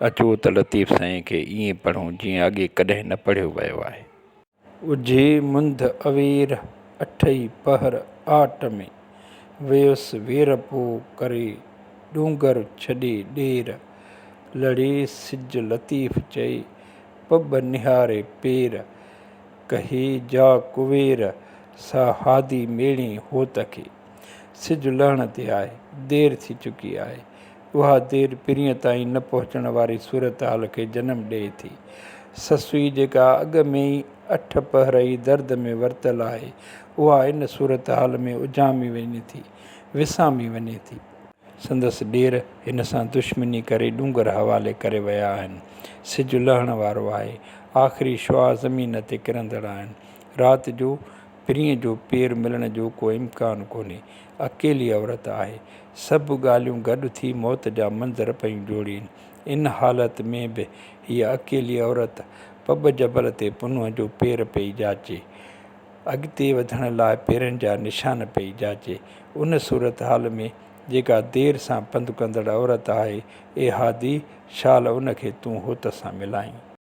अचो त लतीफ़ साईं खे ईअं पढ़ूं जीअं अॻे कॾहिं न पढ़ियो वियो आहे। उजे मुंद अवेर अठई पहर आट में, वियुसि वेर पोइ करे डूंगर छॾे ॾेर, लड़े सिज लतीफ़ चए पब निहारे पेर, कहे जा कुवेर सा हादी मेणे होत खे। सिज लहण ते आहे, देरि थी चुकी आहे। उहा देरि पिरीअ ताईं न पहुचण वारी सूरत हाल खे जनमु ॾिए थी। ससुई जेका अॻ में ई 8 पहर ई दर्द में वरितल आहे, उहा इन सूरत हाल में उजामी वञे थी, विसामी वञे थी। संदसि ॾेर हिन सां दुश्मनी करे डूंगर हवाले करे विया आहिनि। सिज लहण वारो आहे, आख़िरी शुआ ज़मीन ते किरंदड़ आहिनि। राति जो पिरीअ जो पेर मिलण जो को इम्कान कोन्हे। अकेली औरत आहे। सभु ॻाल्हियूं गॾु थी मौत जा मंज़र पयूं जोड़ीनि। इन हालत में बि हीअ अकेली औरत पब जबल ते पुनुअ जो पेर पई जाचे, अॻिते वधण लाइ पेरनि जा निशान पई जाचे। उन सूरत हाल में जेका देरि सां पंधु कंदड़ औरत आहे, ए हादी शाल उन खे तूं होत सां मिलाहीं।